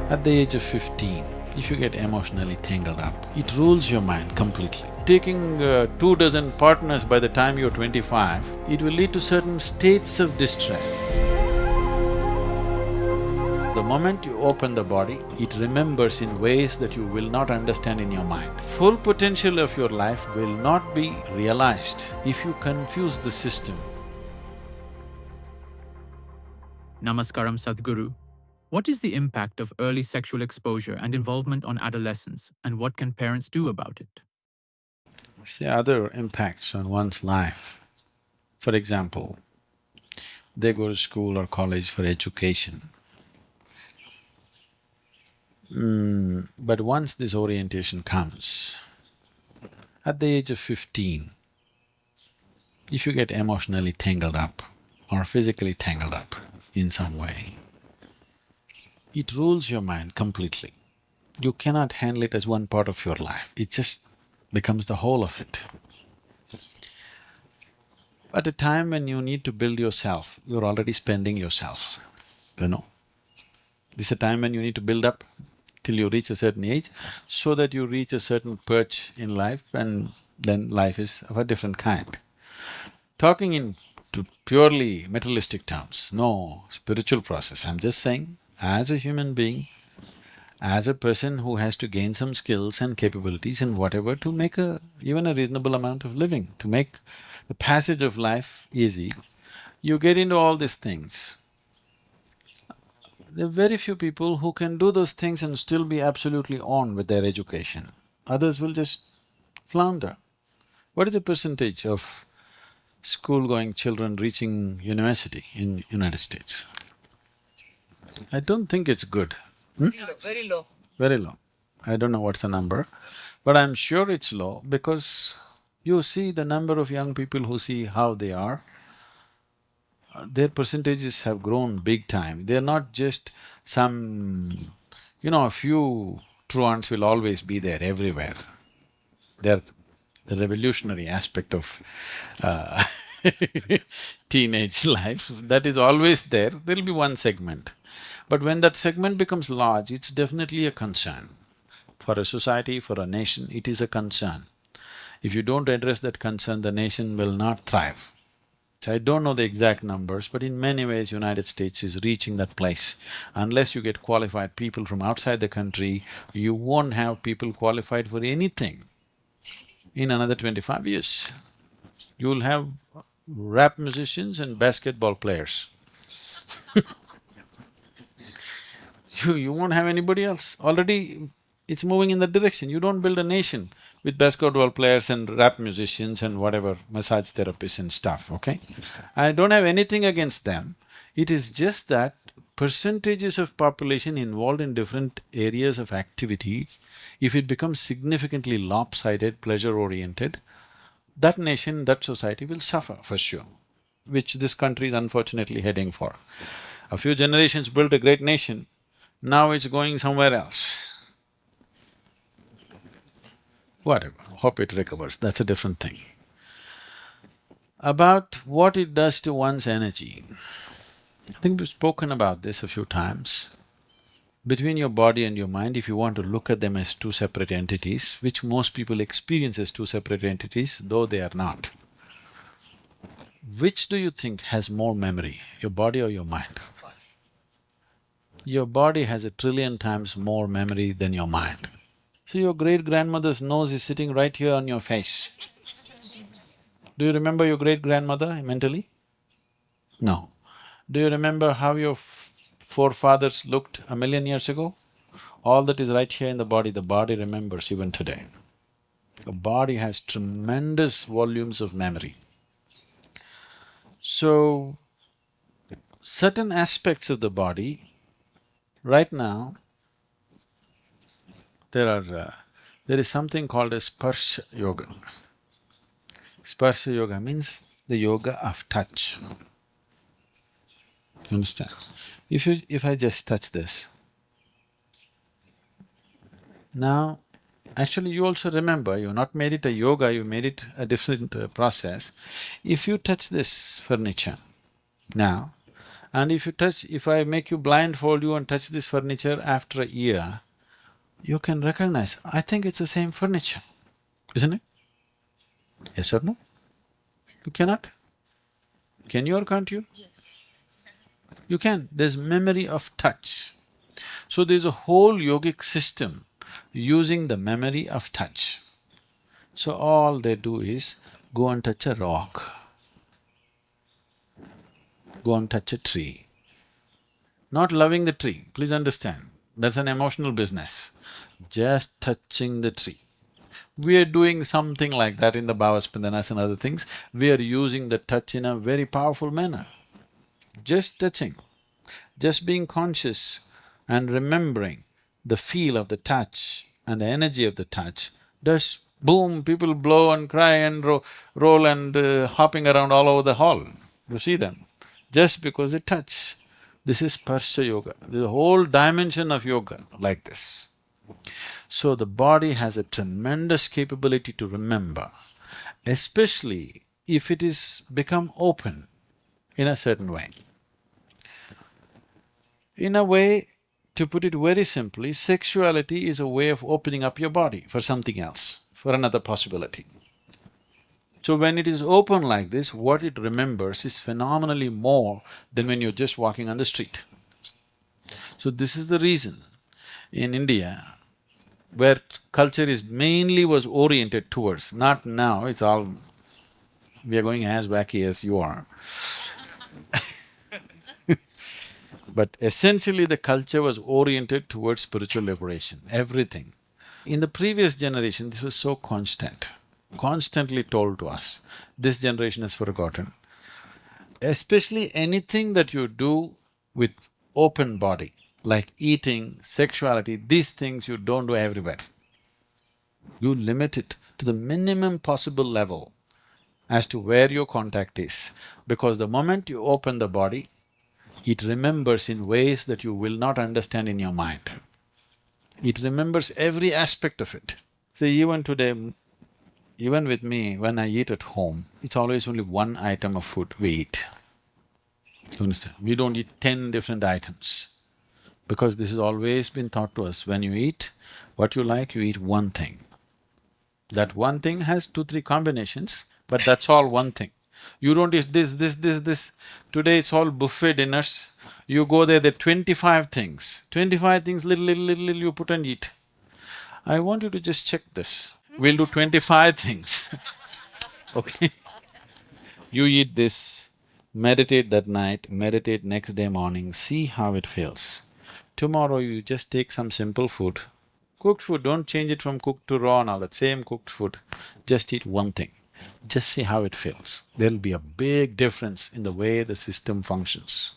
At the age of 15, if you get emotionally tangled up, it rules your mind completely. Taking 24 partners by the time you're 25, it will lead to certain states of distress. The moment you open the body, it remembers in ways that you will not understand in your mind. Full potential of your life will not be realized if you confuse the system. Namaskaram, Sadhguru. What is the impact of early sexual exposure and involvement on adolescence, and what can parents do about it? See, other impacts on one's life. For example, they go to school or college for education. But once this orientation comes, at the age of 15, if you get emotionally tangled up or physically tangled up in some way, it rules your mind completely. You cannot handle it as one part of your life, it just becomes the whole of it. At a time when you need to build yourself, you're already spending yourself, you know. This is a time when you need to build up till you reach a certain age, so that you reach a certain perch in life and then life is of a different kind. Talking in purely materialistic terms, no spiritual process, I'm just saying, as a human being, as a person who has to gain some skills and capabilities and whatever to make even a reasonable amount of living, to make the passage of life easy, you get into all these things. There are very few people who can do those things and still be absolutely on with their education. Others will just flounder. What is the percentage of school-going children reaching university in United States? I don't think it's good. Very low. Very low. I don't know what's the number, but I'm sure it's low because you see the number of young people who see how they are, their percentages have grown big time. They're not just some… a few truants will always be there everywhere. They're the revolutionary aspect of teenage life, that is always there, there'll be one segment. But when that segment becomes large, it's definitely a concern. For a society, for a nation, it is a concern. If you don't address that concern, the nation will not thrive. So I don't know the exact numbers, but in many ways United States is reaching that place. Unless you get qualified people from outside the country, you won't have people qualified for anything in another 25 years. You'll have rap musicians and basketball players. You won't have anybody else. Already it's moving in that direction. You don't build a nation with basketball players and rap musicians and whatever, massage therapists and stuff, okay? I don't have anything against them. It is just that percentages of population involved in different areas of activity, if it becomes significantly lopsided, pleasure-oriented, that nation, that society will suffer for sure, which this country is unfortunately heading for. A few generations built a great nation, now it's going somewhere else. Whatever, hope it recovers, that's a different thing. About what it does to one's energy, I think we've spoken about this a few times. Between your body and your mind, if you want to look at them as two separate entities, which most people experience as two separate entities, though they are not, which do you think has more memory, your body or your mind? Your body has 1,000,000,000,000 times more memory than your mind. So your great-grandmother's nose is sitting right here on your face. Do you remember your great-grandmother mentally? No. Do you remember how your forefathers looked 1,000,000 years ago? All that is right here in the body remembers even today. The body has tremendous volumes of memory. So, certain aspects of the body, right now, there is something called a Sparsha Yoga. Sparsha Yoga means the yoga of touch. You understand? If I just touch this, now, actually you also remember, you've not made it a yoga, you made it a different process. If you touch this furniture, now, And if I make you blindfold you and touch this furniture after a year, you can recognize, I think it's the same furniture, isn't it? Yes or no? You cannot? Can you or can't you? You can. There's memory of touch. So there's a whole yogic system using the memory of touch. So all they do is go and touch a rock, go and touch a tree. Not loving the tree, please understand, that's an emotional business. Just touching the tree. We are doing something like that in the Bhavaspandanas and other things. We are using the touch in a very powerful manner. Just touching, just being conscious and remembering the feel of the touch and the energy of the touch, does boom, people blow and cry and roll and hopping around all over the hall. You see them, just because they touch. This is Sparsha Yoga. There's a whole dimension of yoga like this. So the body has a tremendous capability to remember, especially if it is become open in a certain way. In a way, to put it very simply, sexuality is a way of opening up your body for something else, for another possibility. So when it is open like this, what it remembers is phenomenally more than when you're just walking on the street. So this is the reason in India, where culture is mainly was oriented towards, not now, it's all… we are going as wacky as you are. But essentially the culture was oriented towards spiritual liberation, everything. In the previous generation, this was so constant, constantly told to us. This generation has forgotten. Especially anything that you do with open body, like eating, sexuality, these things you don't do everywhere. You limit it to the minimum possible level as to where your contact is, because the moment you open the body, it remembers in ways that you will not understand in your mind. It remembers every aspect of it. See, even today, even with me, when I eat at home, it's always only one item of food we eat. You understand? We don't eat 10 different items, because this has always been taught to us, when you eat what you like, you eat one thing. That one thing has 2, 3 combinations, but that's all one thing. You don't eat this. Today it's all buffet dinners. You go there are 25 things. 25 things, little, you put and eat. I want you to just check this. We'll do 25 things, okay? You eat this, meditate that night, meditate next day morning, see how it feels. Tomorrow you just take some simple food, cooked food, don't change it from cooked to raw and all that, same cooked food, just eat one thing. Just see how it feels. There'll be a big difference in the way the system functions.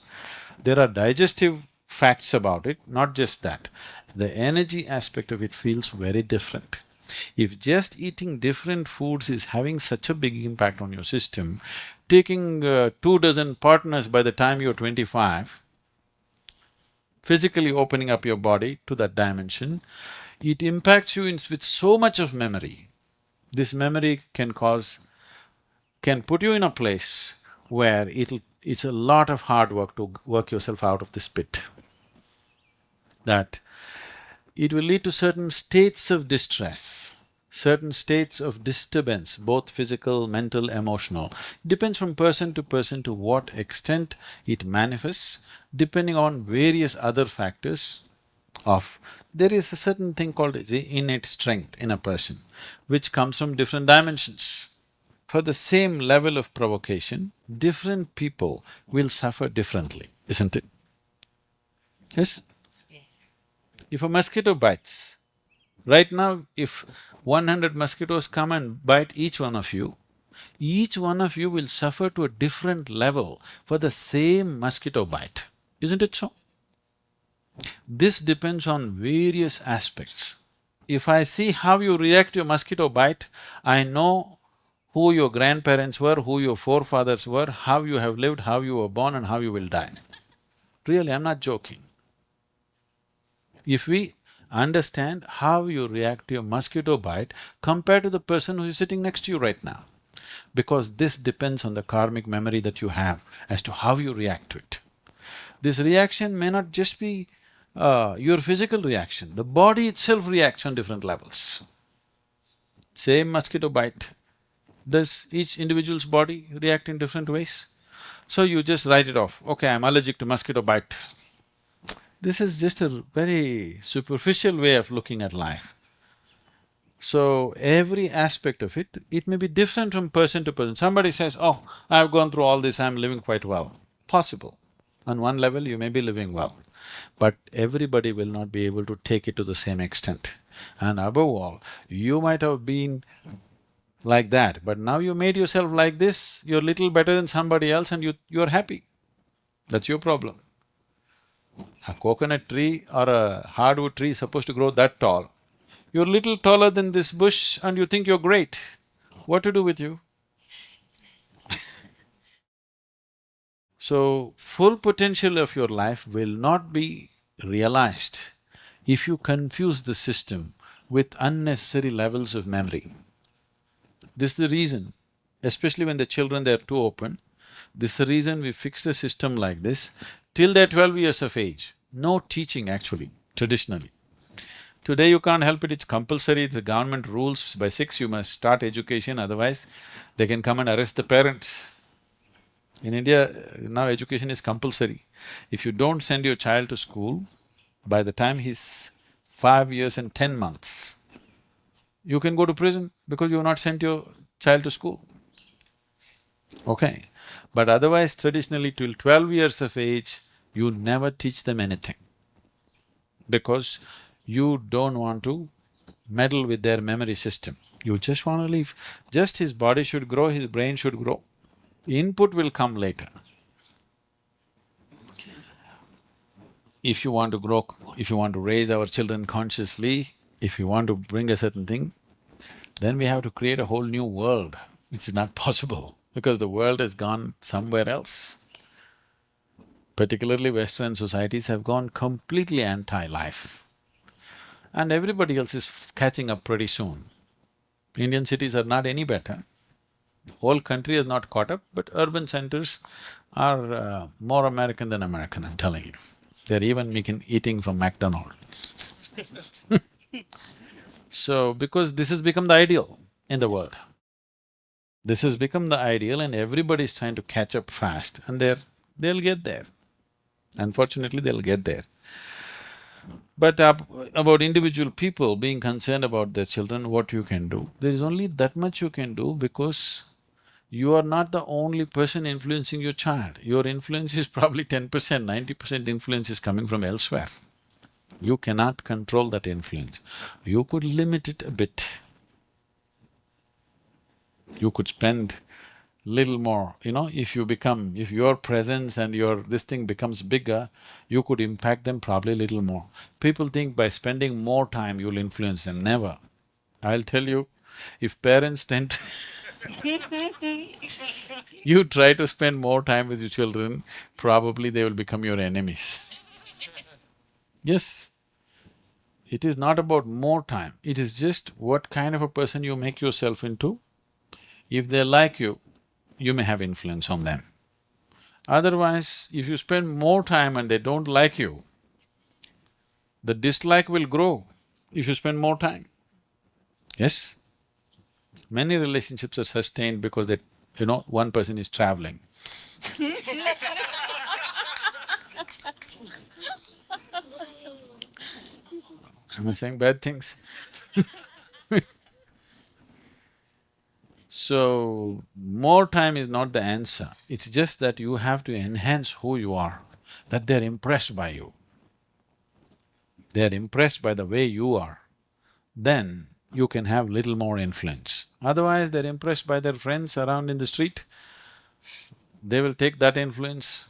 There are digestive facts about it, not just that. The energy aspect of it feels very different. If just eating different foods is having such a big impact on your system, taking 2 dozen partners by the time you're 25, physically opening up your body to that dimension, it impacts you with so much of memory. This memory can put you in a place where it's a lot of hard work to work yourself out of this pit. That it will lead to certain states of distress, certain states of disturbance, both physical, mental, emotional. Depends from person to what extent it manifests, depending on various other factors of… there is a certain thing called the innate strength in a person, which comes from different dimensions. For the same level of provocation, different people will suffer differently, isn't it? Yes? If a mosquito bites, right now if 100 mosquitoes come and bite each one of you will suffer to a different level for the same mosquito bite, isn't it so? This depends on various aspects. If I see how you react to a mosquito bite, I know who your grandparents were, who your forefathers were, how you have lived, how you were born and how you will die. Really, I'm not joking. If we understand how you react to a mosquito bite compared to the person who is sitting next to you right now, because this depends on the karmic memory that you have as to how you react to it. This reaction may not just be your physical reaction, the body itself reacts on different levels. Same mosquito bite, does each individual's body react in different ways? So you just write it off, okay, I'm allergic to mosquito bite. This is just a very superficial way of looking at life. So every aspect of it may be different from person to person. Somebody says, oh, I've gone through all this, I'm living quite well. Possible. On one level, you may be living well, but everybody will not be able to take it to the same extent. And above all, you might have been like that, but now you made yourself like this, you're little better than somebody else and you're happy. That's your problem. A coconut tree or a hardwood tree is supposed to grow that tall. You're little taller than this bush and you think you're great. What to do with you? So, full potential of your life will not be realized if you confuse the system with unnecessary levels of memory. This is the reason, especially when the children they're too open, this is the reason we fix the system like this. Till they're 12 years of age, no teaching actually, traditionally. Today you can't help it, it's compulsory, the government rules by 6 you must start education, otherwise they can come and arrest the parents. In India, now education is compulsory. If you don't send your child to school, by the time he's 5 years and 10 months, you can go to prison because you've not sent your child to school. Okay, but otherwise traditionally till 12 years of age, you never teach them anything because you don't want to meddle with their memory system. You just want to leave, just his body should grow, his brain should grow. Input will come later. If you want to grow, if you want to raise our children consciously, if you want to bring a certain thing, then we have to create a whole new world, which is not possible because the world has gone somewhere else. Particularly Western societies have gone completely anti-life. And everybody else is catching up pretty soon. Indian cities are not any better. The whole country has not caught up, but urban centers are more American than American, I'm telling you. They're even eating from McDonald's. So, because this has become the ideal in the world. This has become the ideal and everybody's trying to catch up fast and they'll get there. Unfortunately, they'll get there. But about individual people being concerned about their children, what you can do, there is only that much you can do because you are not the only person influencing your child. Your influence is probably 10%, 90% influence is coming from elsewhere. You cannot control that influence. You could limit it a bit. You could spend little more, if your presence and this thing becomes bigger, you could impact them probably little more. People think by spending more time you'll influence them, never. I'll tell you, if parents tend you try to spend more time with your children, probably they will become your enemies. Yes, it is not about more time, it is just what kind of a person you make yourself into. If they like you, you may have influence on them. Otherwise, if you spend more time and they don't like you, the dislike will grow if you spend more time. Yes? Many relationships are sustained because one person is traveling. Am I saying bad things? So, more time is not the answer, it's just that you have to enhance who you are, that they're impressed by you. They're impressed by the way you are, then you can have little more influence. Otherwise, they're impressed by their friends around in the street, they will take that influence.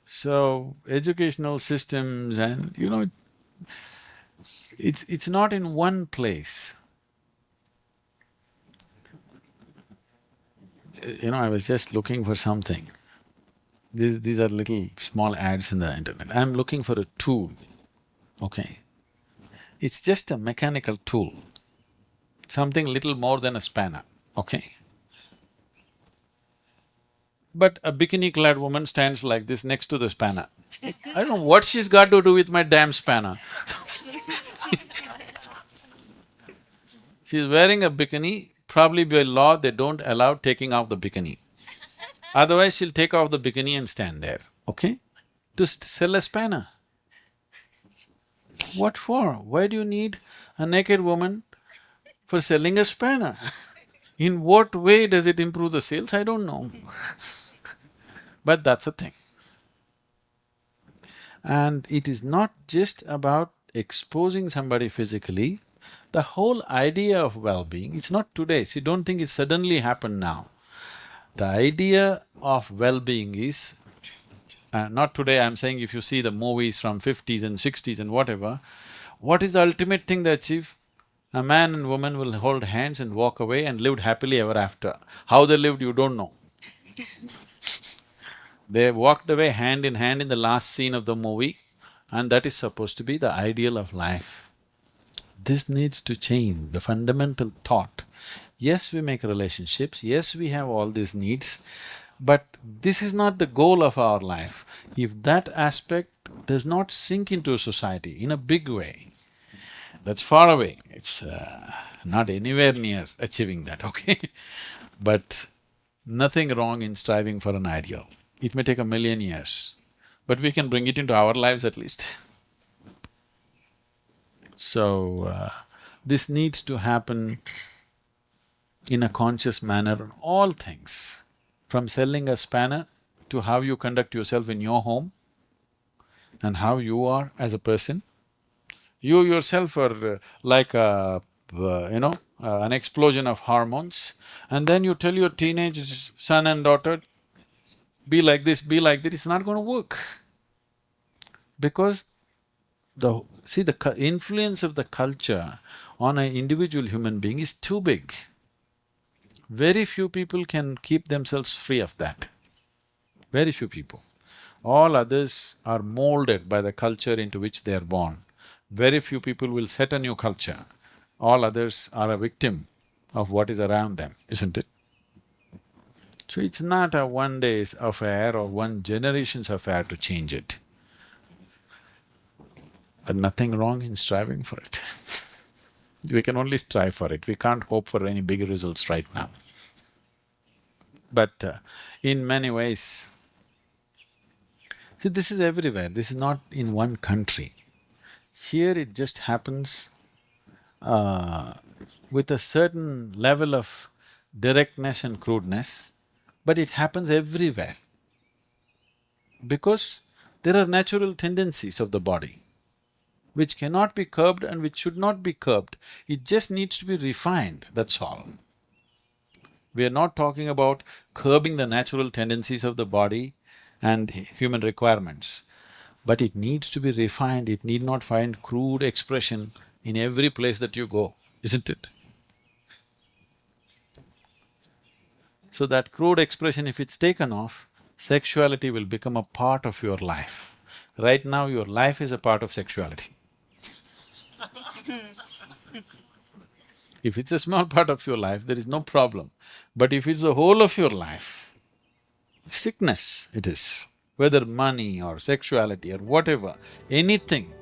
So, educational systems and it's not in one place. I was just looking for something. These are little small ads in the internet. I'm looking for a tool, okay? It's just a mechanical tool, something little more than a spanner, okay? But a bikini-clad woman stands like this next to the spanner. I don't know what she's got to do with my damn spanner. She's wearing a bikini, probably by law they don't allow taking off the bikini. Otherwise she'll take off the bikini and stand there, okay? To sell a spanner. What for? Why do you need a naked woman for selling a spanner? In what way does it improve the sales? I don't know. But that's a thing. And it is not just about exposing somebody physically, the whole idea of well-being, it's not today, see, don't think it suddenly happened now. The idea of well-being is, not today, I'm saying if you see the movies from 50s and 60s and whatever, what is the ultimate thing they achieve? A man and woman will hold hands and walk away and lived happily ever after. How they lived, you don't know. They walked away hand in the last scene of the movie, and that is supposed to be the ideal of life. This needs to change, the fundamental thought. Yes, we make relationships, yes, we have all these needs, but this is not the goal of our life. If that aspect does not sink into society in a big way, that's far away, it's not anywhere near achieving that, okay? But nothing wrong in striving for an ideal. It may take 1,000,000 years, but we can bring it into our lives at least. So, this needs to happen in a conscious manner on all things, from selling a spanner to how you conduct yourself in your home and how you are as a person. You yourself are like an explosion of hormones, and then you tell your teenage son and daughter, be like this, be like that, it's not going to work. Because the influence of the culture on an individual human being is too big. Very few people can keep themselves free of that. Very few people. All others are molded by the culture into which they are born. Very few people will set a new culture. All others are a victim of what is around them, isn't it? So it's not a one day's affair or one generation's affair to change it. But nothing wrong in striving for it. We can only strive for it, we can't hope for any big results right now. But in many ways, see, this is everywhere, this is not in one country. Here it just happens with a certain level of directness and crudeness, but it happens everywhere. Because there are natural tendencies of the body which cannot be curbed and which should not be curbed. It just needs to be refined, that's all. We are not talking about curbing the natural tendencies of the body and human requirements, but it needs to be refined, it need not find crude expression in every place that you go, isn't it? So that crude expression, if it's taken off, sexuality will become a part of your life. Right now, your life is a part of sexuality. If it's a small part of your life, there is no problem. But if it's the whole of your life, sickness it is. Whether money or sexuality or whatever, anything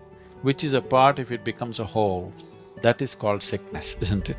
which is a part, if it becomes a whole, that is called sickness, isn't it?